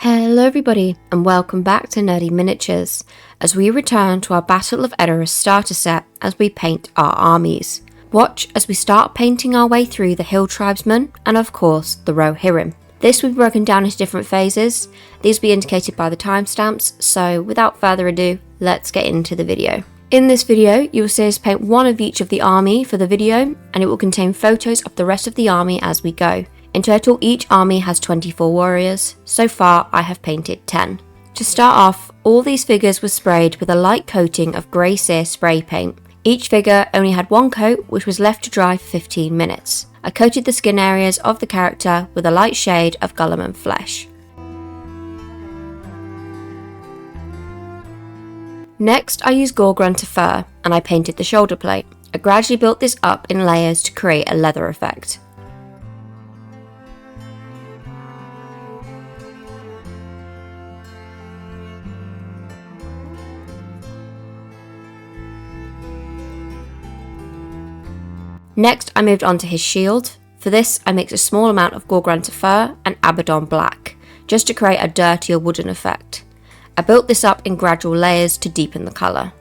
Hello everybody and welcome back to Nerdy Miniatures as we return to our Battle of Edoras starter set as we paint our armies. Watch as we start painting our way through the Hill Tribesmen and of course the Rohirrim. This will be broken down into different phases. These will be indicated by the timestamps, so without further ado, let's get into the video. In this video, you will see us paint one of each of the army for the video, and it will contain photos of the rest of the army as we go. In total, each army has 24 warriors. So far, I have painted 10. To start off, all these figures were sprayed with a light coating of grey Seer spray paint. Each figure only had one coat, which was left to dry for 15 minutes. I coated the skin areas of the character with a light shade of Guilliman Flesh. Next, I used Gore Grunta Fur, and I painted the shoulder plate. I gradually built this up in layers to create a leather effect. Next, I moved on to his shield. For this, I mixed a small amount of Gore Grunta Fur and Abaddon Black, just to create a dirtier wooden effect. I built this up in gradual layers to deepen the colour.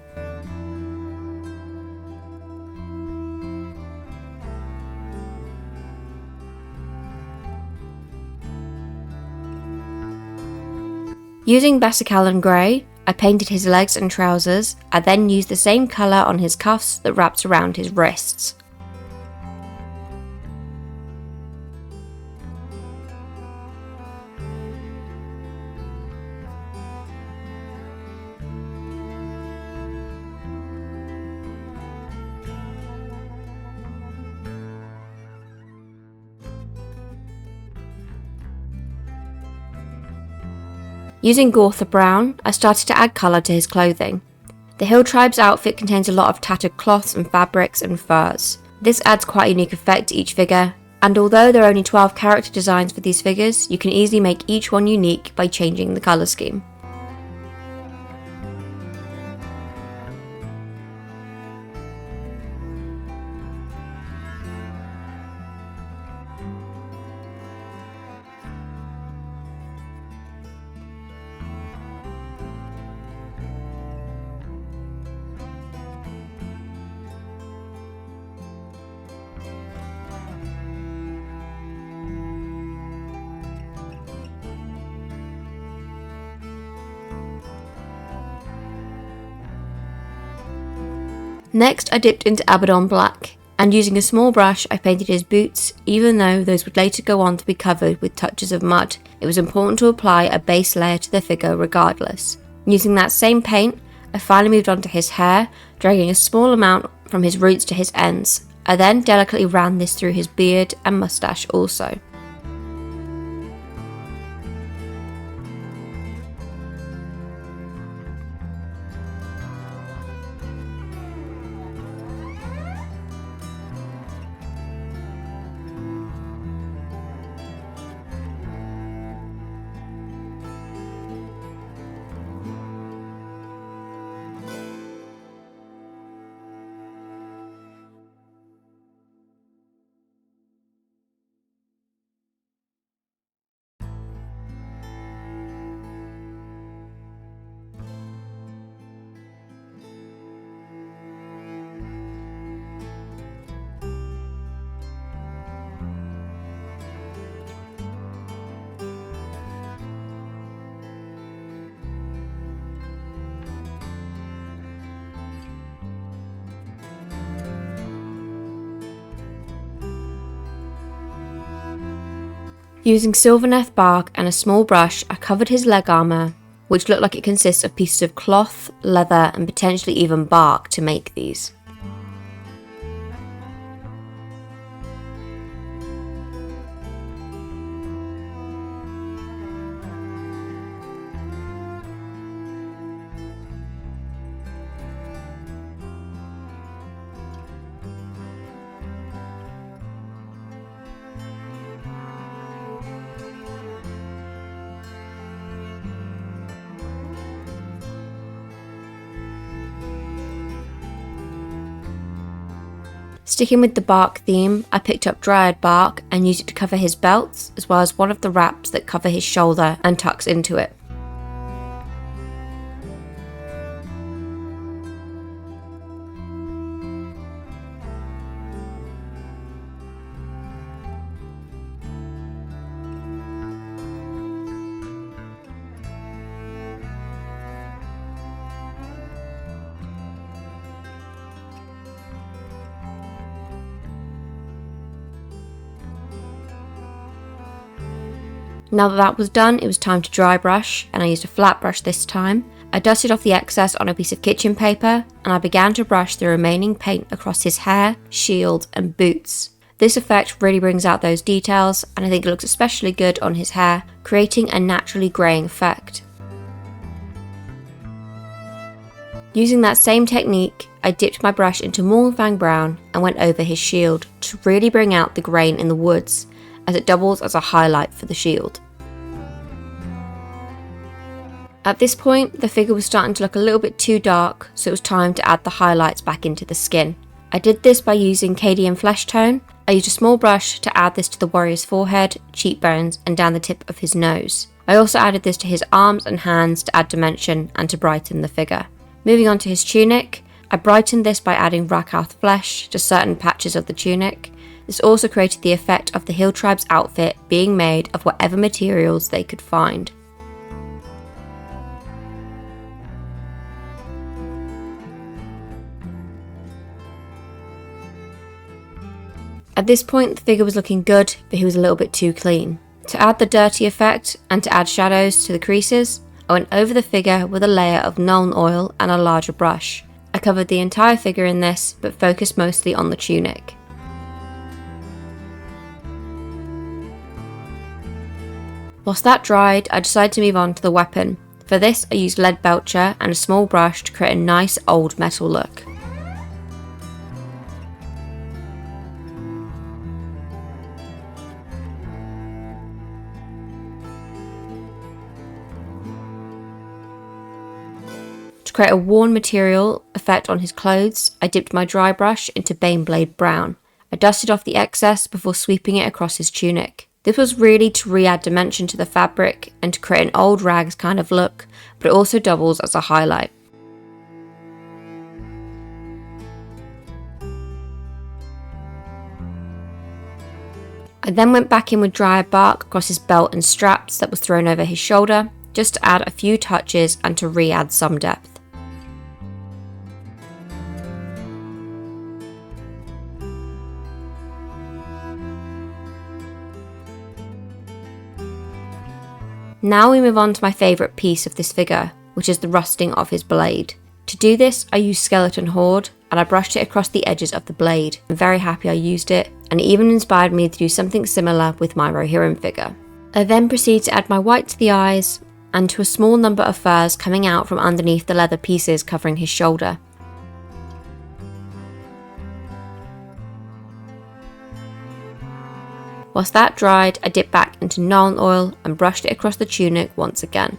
Using Basikalan Grey, I painted his legs and trousers. I then used the same colour on his cuffs that wraps around his wrists. Using Gorthor Brown, I started to add colour to his clothing. The Hill Tribe's outfit contains a lot of tattered cloths and fabrics and furs. This adds quite a unique effect to each figure, and although there are only 12 character designs for these figures, you can easily make each one unique by changing the colour scheme. Next, I dipped into Abaddon Black, and using a small brush I painted his boots. Even though those would later go on to be covered with touches of mud, it was important to apply a base layer to the figure regardless. Using that same paint, I finally moved on to his hair, dragging a small amount from his roots to his ends. I then delicately ran this through his beard and moustache also. Using Slyvaneth Bark and a small brush, I covered his leg armour, which looked like it consists of pieces of cloth, leather and potentially even bark to make these. Sticking with the bark theme, I picked up Dryad Bark and used it to cover his belts, as well as one of the wraps that cover his shoulder and tucks into it. Now that was done, it was time to dry brush, and I used a flat brush this time. I dusted off the excess on a piece of kitchen paper, and I began to brush the remaining paint across his hair, shield and boots. This effect really brings out those details, and I think it looks especially good on his hair, creating a naturally greying effect. Using that same technique, I dipped my brush into Mornfang Brown and went over his shield to really bring out the grain in the woods, as it doubles as a highlight for the shield. At this point, the figure was starting to look a little bit too dark, so it was time to add the highlights back into the skin. I did this by using Cadian Flesh tone. I used a small brush to add this to the warrior's forehead, cheekbones and down the tip of his nose. I also added this to his arms and hands to add dimension and to brighten the figure. Moving on to his tunic, I brightened this by adding Rakarth Flesh to certain patches of the tunic. This also created the effect of the Hill Tribe's outfit being made of whatever materials they could find. At this point, the figure was looking good, but he was a little bit too clean. To add the dirty effect and to add shadows to the creases, I went over the figure with a layer of Nuln oil and a larger brush. I covered the entire figure in this, but focused mostly on the tunic. Whilst that dried, I decided to move on to the weapon. For this, I used Leadbelcher and a small brush to create a nice old metal look. To create a worn material effect on his clothes, I dipped my dry brush into Bane Blade Brown. I dusted off the excess before sweeping it across his tunic. This was really to re-add dimension to the fabric and to create an old rags kind of look, but it also doubles as a highlight. I then went back in with Dryad Bark across his belt and straps that was thrown over his shoulder, just to add a few touches and to re-add some depth. Now we move on to my favourite piece of this figure, which is the rusting of his blade. To do this, I used Skeleton Horde, and I brushed it across the edges of the blade. I'm very happy I used it, and it even inspired me to do something similar with my Rohirrim figure. I then proceed to add my white to the eyes, and to a small number of furs coming out from underneath the leather pieces covering his shoulder. Whilst that dried, I dipped back into Nuln oil and brushed it across the tunic once again.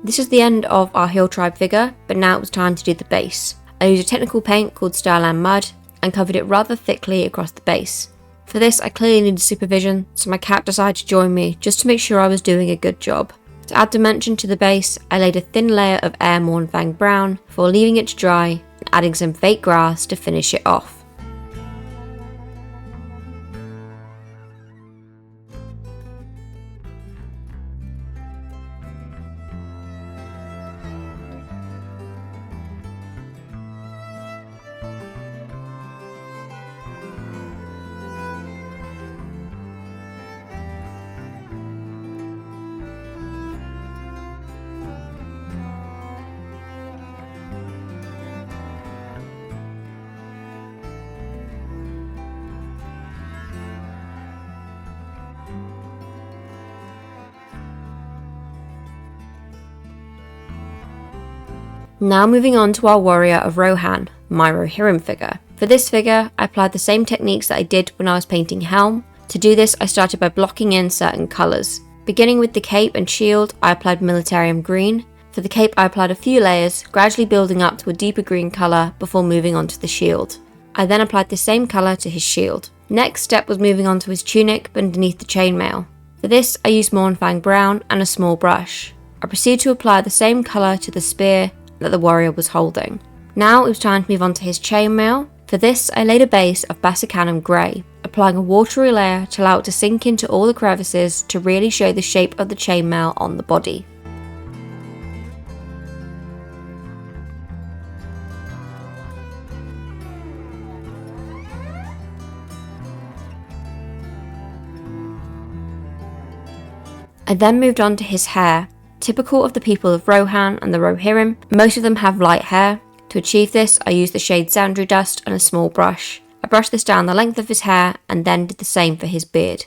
This is the end of our Hill Tribe figure, but now it was time to do the base. I used a technical paint called Starland Mud and covered it rather thickly across the base. For this I clearly needed supervision, so my cat decided to join me just to make sure I was doing a good job. To add dimension to the base, I laid a thin layer of Air Mornfang Brown before leaving it to dry and adding some fake grass to finish it off. Now moving on to our Warrior of Rohan, my Rohirrim figure. For this figure, I applied the same techniques that I did when I was painting Helm. To do this, I started by blocking in certain colours. Beginning with the cape and shield, I applied Militarium Green. For the cape, I applied a few layers, gradually building up to a deeper green colour before moving on to the shield. I then applied the same colour to his shield. Next step was moving on to his tunic underneath the chainmail. For this, I used Mournfang Brown and a small brush. I proceeded to apply the same colour to the spear that the warrior was holding. Now it was time to move on to his chainmail. For this, I laid a base of Bassacanum Grey, applying a watery layer to allow it to sink into all the crevices to really show the shape of the chainmail on the body. I then moved on to his hair. Typical of the people of Rohan and the Rohirrim, most of them have light hair. To achieve this, I used the shade Sandry Dust and a small brush. I brushed this down the length of his hair and then did the same for his beard.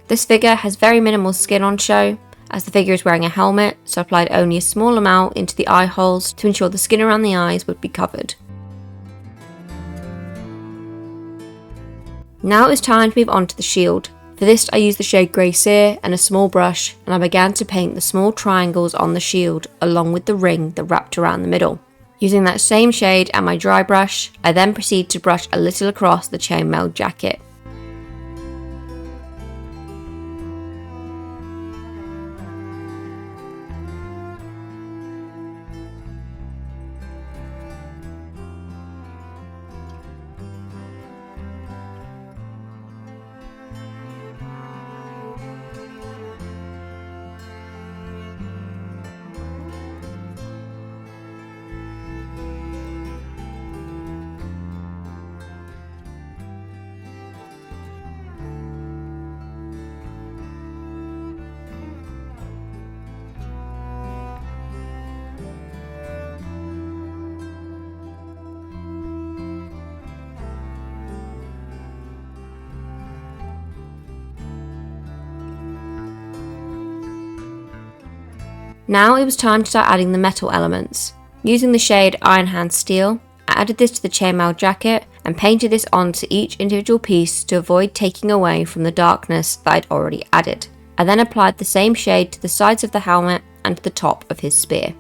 This figure has very minimal skin on show, as the figure is wearing a helmet, so I applied only a small amount into the eye holes to ensure the skin around the eyes would be covered. Now it was time to move on to the shield. For this I used the shade Grey Seer and a small brush, and I began to paint the small triangles on the shield along with the ring that wrapped around the middle. Using that same shade and my dry brush, I then proceeded to brush a little across the chainmail jacket. Now it was time to start adding the metal elements. Using the shade Iron Hand Steel, I added this to the chainmail jacket and painted this onto each individual piece to avoid taking away from the darkness that I'd already added. I then applied the same shade to the sides of the helmet and to the top of his spear.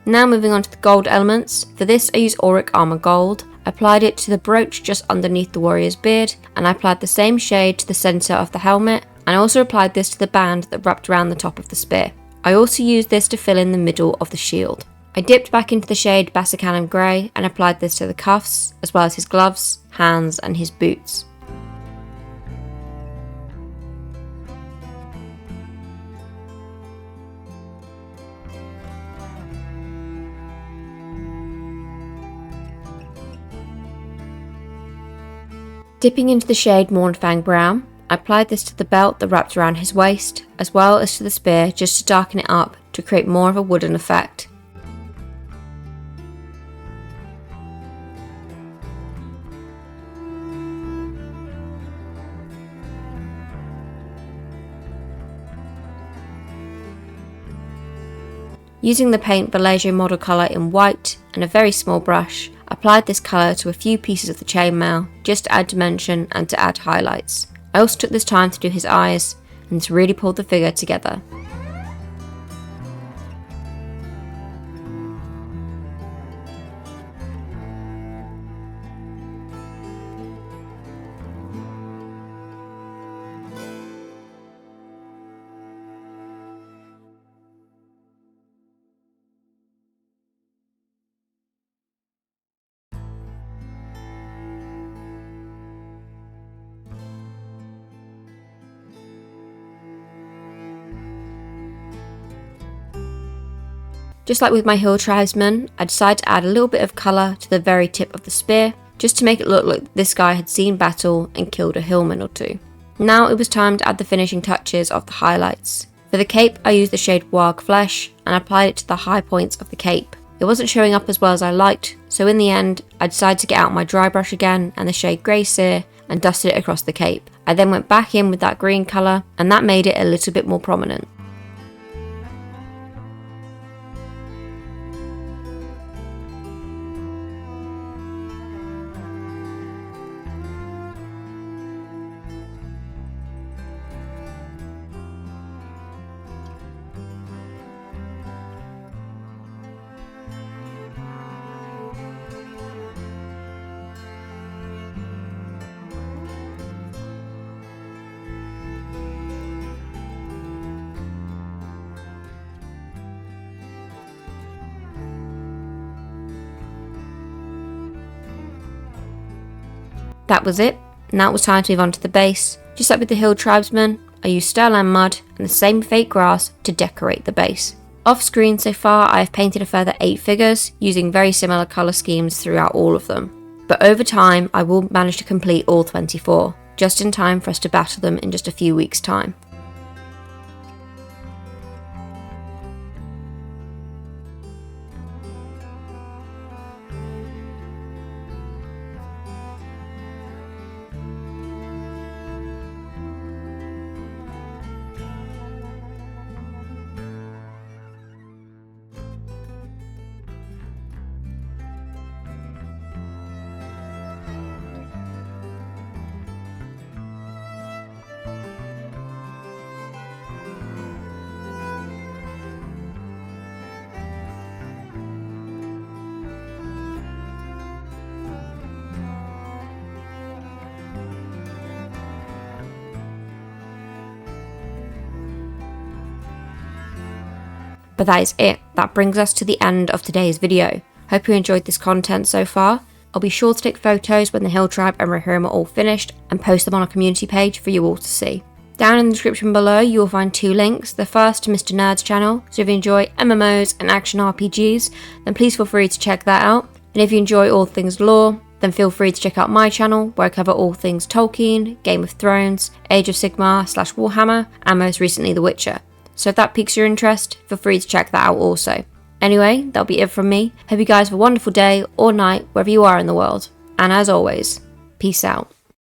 Now moving on to the gold elements. For this I used Auric Armour Gold. I applied it to the brooch just underneath the warrior's beard, and I applied the same shade to the centre of the helmet, and I also applied this to the band that wrapped around the top of the spear. I also used this to fill in the middle of the shield. I dipped back into the shade Bassacanum Grey and applied this to the cuffs, as well as his gloves, hands and his boots. Dipping into the shade Mournfang Brown, I applied this to the belt that wrapped around his waist, as well as to the spear just to darken it up to create more of a wooden effect. Using the paint Bellagio model colour in white and a very small brush, I applied this colour to a few pieces of the chainmail just to add dimension and to add highlights. I also took this time to do his eyes and to really pull the figure together. Just like with my hill tribesmen, I decided to add a little bit of colour to the very tip of the spear, just to make it look like this guy had seen battle and killed a hillman or two. Now it was time to add the finishing touches of the highlights. For the cape, I used the shade Warrigh Flesh and applied it to the high points of the cape. It wasn't showing up as well as I liked, so in the end, I decided to get out my dry brush again and the shade Grey Seer and dusted it across the cape. I then went back in with that green colour, and that made it a little bit more prominent. That was it. Now it was time to move on to the base. Just like with the hill tribesmen, I used Sterland mud and the same fake grass to decorate the base. Off screen so far, I have painted a further 8 figures using very similar colour schemes throughout all of them. But over time, I will manage to complete all 24, just in time for us to battle them in just a few weeks' time. But that is it. That brings us to the end of today's video. Hope you enjoyed this content so far. I'll be sure to take photos when the Hill Tribe and Rohirrim are all finished and post them on our community page for you all to see. Down in the description below you will find 2 links. The first to Mr. Nerd's channel, so if you enjoy MMOs and action RPGs, then please feel free to check that out. And if you enjoy all things lore, then feel free to check out my channel where I cover all things Tolkien, Game of Thrones, Age of Sigmar/Warhammer, and most recently The Witcher. So if that piques your interest, feel free to check that out also. Anyway, that'll be it from me. Hope you guys have a wonderful day or night wherever you are in the world. And as always, peace out.